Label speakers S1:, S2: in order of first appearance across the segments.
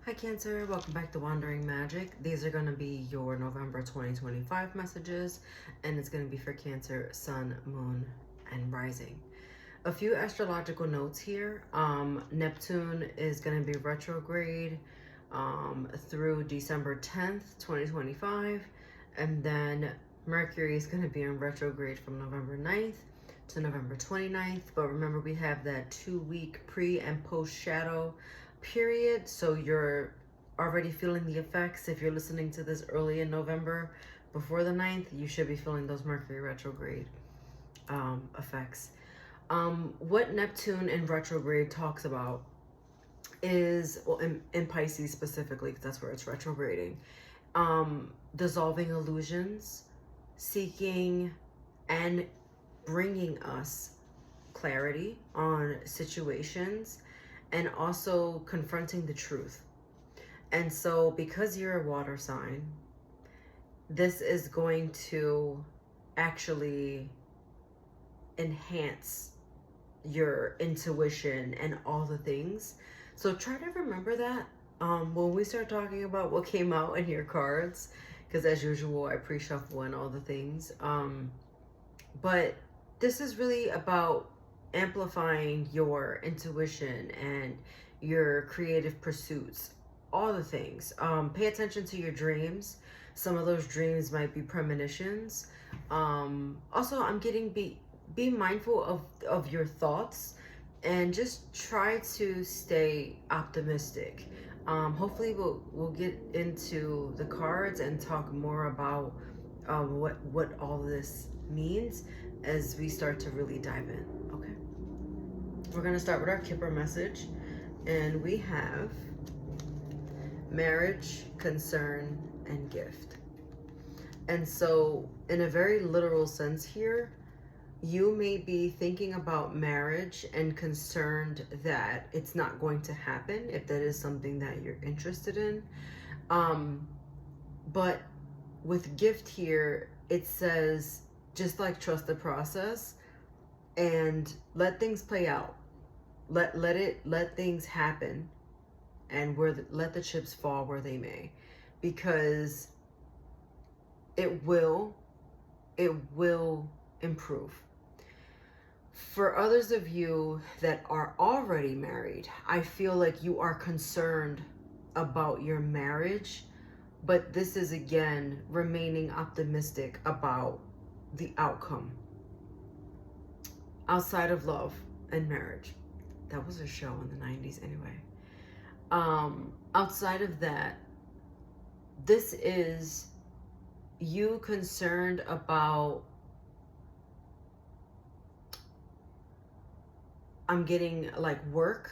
S1: Hi Cancer, welcome back to Wandering Magic. These are going to be your November 2025 messages, and it's going to be for Cancer, Sun, Moon, and Rising. A few astrological notes here. Neptune is going to be retrograde through December 10th, 2025, and then Mercury is going to be in retrograde from November 9th to November 29th. But remember, we have that 2-week pre and post shadow period, so you're already feeling the effects. If you're listening to this early in November before the 9th, you should be feeling those Mercury retrograde effects. What Neptune in retrograde talks about is, well, in Pisces specifically, because that's where it's retrograding, dissolving illusions, seeking and bringing us clarity on situations, and also confronting the truth. And so because you're a water sign, this is going to actually enhance your intuition and all the things. So try to remember that when we start talking about what came out in your cards, because as usual, I pre-shuffle and all the things. But this is really about amplifying your intuition and your creative pursuits, all the things. Pay attention to your dreams. Some of those dreams might be premonitions. Also, I'm getting be mindful of your thoughts and just try to stay optimistic. Hopefully we'll get into the cards and talk more about what all this means as we start to really dive in. Okay, we're going to start with our Kipper message, and we have marriage, concern, and gift. And so in a very literal sense here, you may be thinking about marriage and concerned that it's not going to happen if that is something that you're interested in. But with gift here, it says just like trust the process and let things play out. Let things happen, and let the chips fall where they may, because it will improve. For others of you that are already married, I feel like you are concerned about your marriage, but this is again remaining optimistic about the outcome. Outside of love and marriage, that was a show in the 90s anyway. Outside of that, this is you concerned about, I'm getting like work.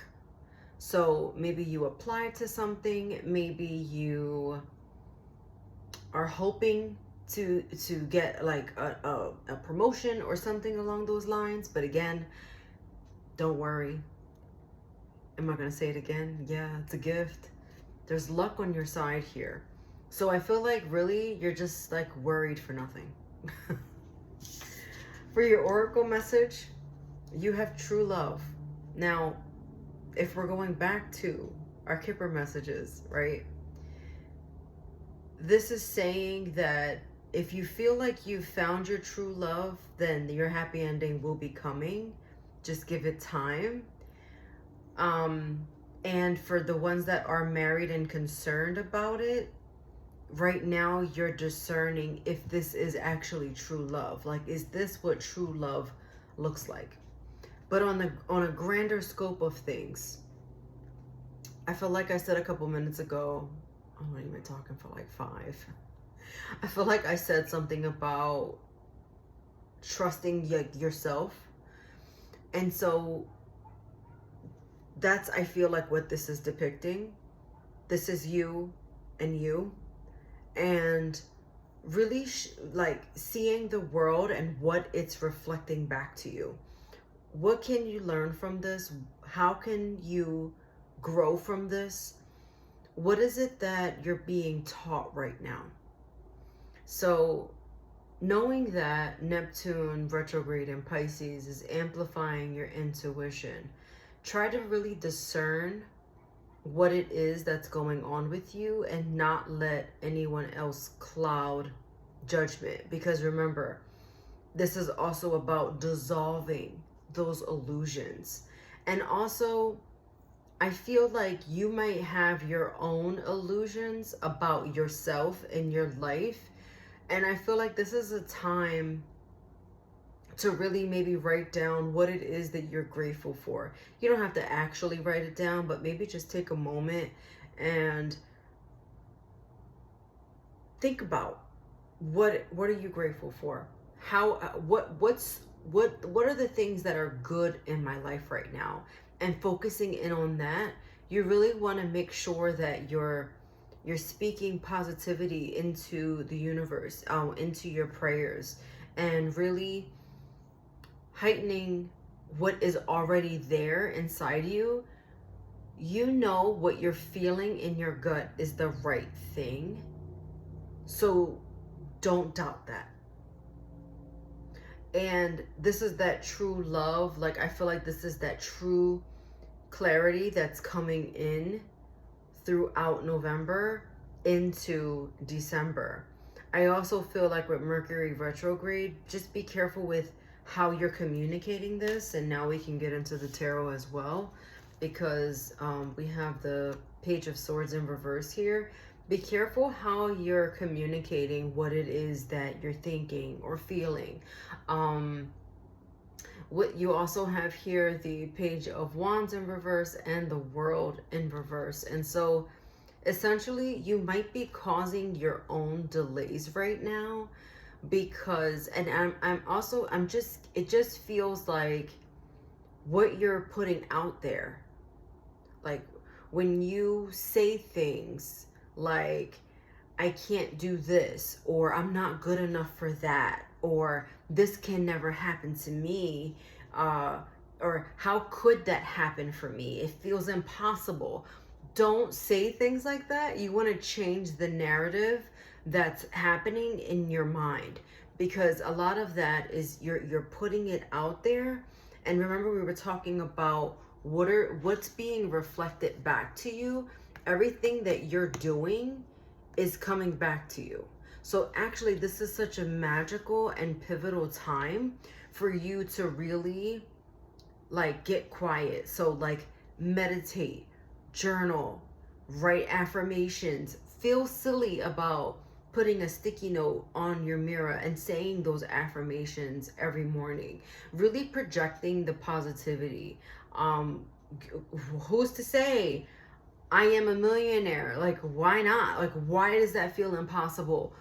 S1: So maybe you applied to something, maybe you are hoping to get like a promotion or something along those lines. But again, don't worry. Am I gonna say it again? Yeah, it's a gift. There's luck on your side here. So I feel like really you're just like worried for nothing. For your oracle message, you have true love. Now, if we're going back to our Kipper messages, right? This is saying that if you feel like you've found your true love, then your happy ending will be coming. Just give it time. And for the ones that are married and concerned about it, right now you're discerning if this is actually true love. Like, is this what true love looks like? But on a grander scope of things, I feel like I said a couple minutes ago, I'm not even talking for like 5. I feel like I said something about trusting yourself. And so that's, I feel like, what this is depicting. This is you and you. And really like seeing the world and what it's reflecting back to you. What can you learn from this? How can you grow from this? What is it that you're being taught right now? So knowing that Neptune retrograde in Pisces is amplifying your intuition, try to really discern what it is that's going on with you and not let anyone else cloud judgment. Because remember, this is also about dissolving those illusions. And also, I feel like you might have your own illusions about yourself and your life. And I feel like this is a time to really maybe write down what it is that you're grateful for. You don't have to actually write it down, but maybe just take a moment and think about what are you grateful for? How what are the things that are good in my life right now? And focusing in on that, you really want to make sure that you're speaking positivity into the universe, into your prayers, and really heightening what is already there inside you. You know what you're feeling in your gut is the right thing. So don't doubt that. And this is that true love. Like, I feel like this is that true clarity that's coming in throughout November into December. I also feel like with Mercury retrograde, just be careful with how you're communicating this. And now we can get into the tarot as well, because we have the Page of Swords in reverse here. Be careful how you're communicating what it is that you're thinking or feeling. What you also have here, the Page of Wands in reverse and the World in reverse. And so essentially you might be causing your own delays right now, because, and it just feels like what you're putting out there, like when you say things like, I can't do this, or I'm not good enough for that, or this can never happen to me, or how could that happen for me? It feels impossible. Don't say things like that. You want to change the narrative that's happening in your mind, because a lot of that is you're putting it out there. And remember, we were talking about what's being reflected back to you. Everything that you're doing is coming back to you. So actually, this is such a magical and pivotal time for you to really like get quiet. So like meditate, journal, write affirmations. Feel silly about putting a sticky note on your mirror and saying those affirmations every morning. Really projecting the positivity. Who's to say I am a millionaire? Like, why not? Like, why does that feel impossible?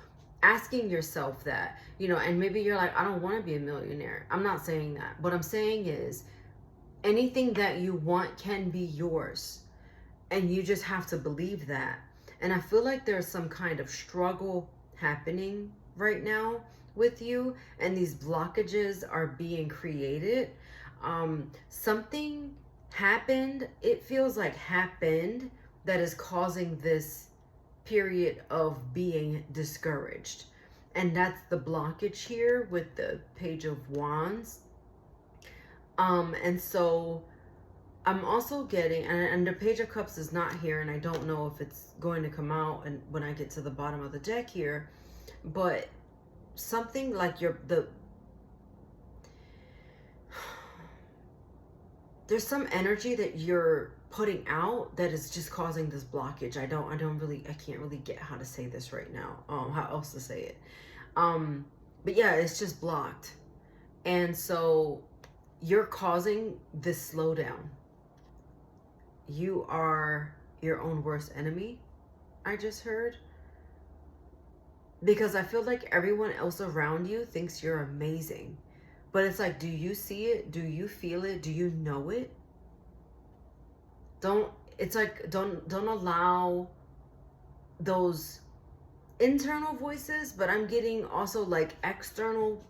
S1: Asking yourself that, and maybe you're like, I don't want to be a millionaire. I'm not saying that. What I'm saying is anything that you want can be yours. And you just have to believe that. And I feel like there's some kind of struggle happening right now with you, and these blockages are being created. Something happened, it feels like happened, that is causing this period of being discouraged. And that's the blockage here with the Page of Wands. And so I'm also getting, and the Page of Cups is not here, and I don't know if it's going to come out and when I get to the bottom of the deck here, but something like there's some energy that you're putting out that is just causing this blockage. I can't really get how to say this right now, how else to say it. But yeah, it's just blocked. And so you're causing this slowdown. You are your own worst enemy, I just heard. Because I feel like everyone else around you thinks you're amazing. But it's like, do you see it? Do you feel it? Do you know it? Don't allow those internal voices, but I'm getting also like external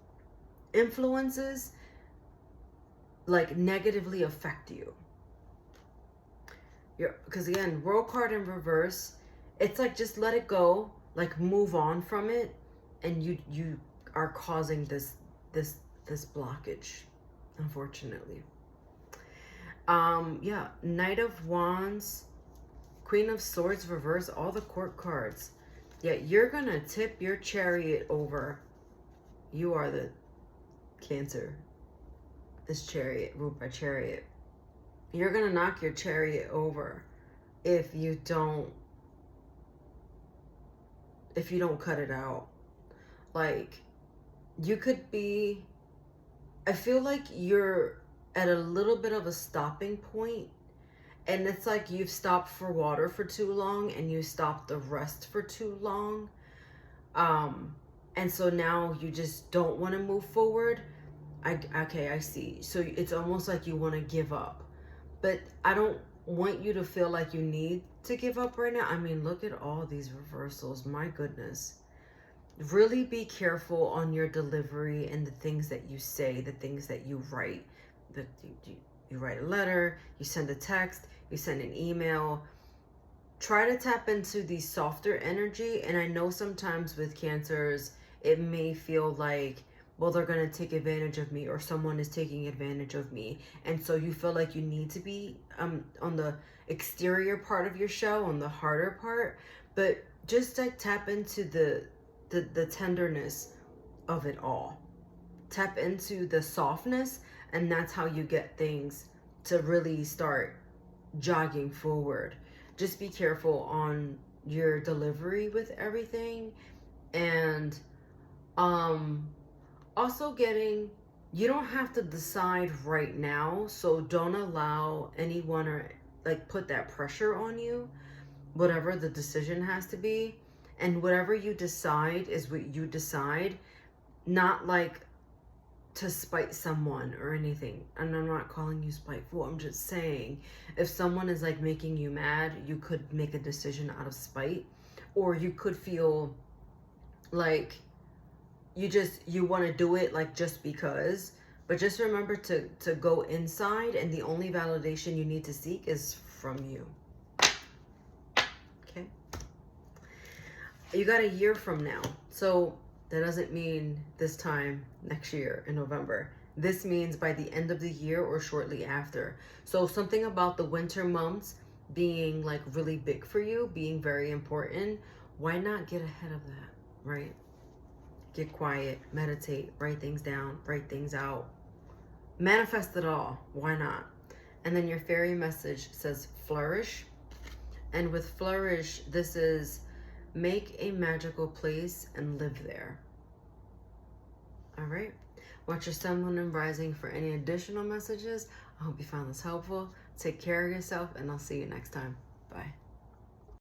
S1: influences like negatively affect you. Because again, World card in reverse, it's like, just let it go, like move on from it, and you are causing this blockage, unfortunately. Yeah, Knight of Wands Queen of Swords reverse, all the court cards. Yeah, you're going to tip your chariot over. You are the Cancer. This chariot, ruled by chariot. You're going to knock your chariot over if you don't cut it out. Like, you could be, I feel like you're at a little bit of a stopping point, and it's like you've stopped for water for too long and you stopped the rest for too long. And so now you just don't want to move forward. I see. So it's almost like you want to give up. But I don't want you to feel like you need to give up right now. I mean, look at all these reversals. My goodness. Really be careful on your delivery and the things that you say, the things that you write. That you write a letter, you send a text, you send an email. Try to tap into the softer energy. And I know sometimes with Cancers, it may feel like, well, they're going to take advantage of me, or someone is taking advantage of me. And so you feel like you need to be on the exterior part of your shell, on the harder part. But just like tap into the tenderness of it all. Tap into the softness, and that's how you get things to really start jogging forward. Just be careful on your delivery with everything. And also you don't have to decide right now, so don't allow anyone or like put that pressure on you, whatever the decision has to be. And whatever you decide is what you decide, not like to spite someone or anything. And I'm not calling you spiteful. I'm just saying, if someone is like making you mad, you could make a decision out of spite, or you could feel like you want to do it like just because. But just remember to go inside, and the only validation you need to seek is from you. Okay? You got a year from now. So that doesn't mean this time next year in November. This means by the end of the year or shortly after. So something about the winter months being like really big for you, being very important. Why not get ahead of that, right? Get quiet, meditate, write things down, write things out. Manifest it all. Why not? And then your fairy message says flourish. And with flourish, this is make a magical place and live there. All right. Watch your sun, moon, and rising for any additional messages. I hope you found this helpful. Take care of yourself, and I'll see you next time.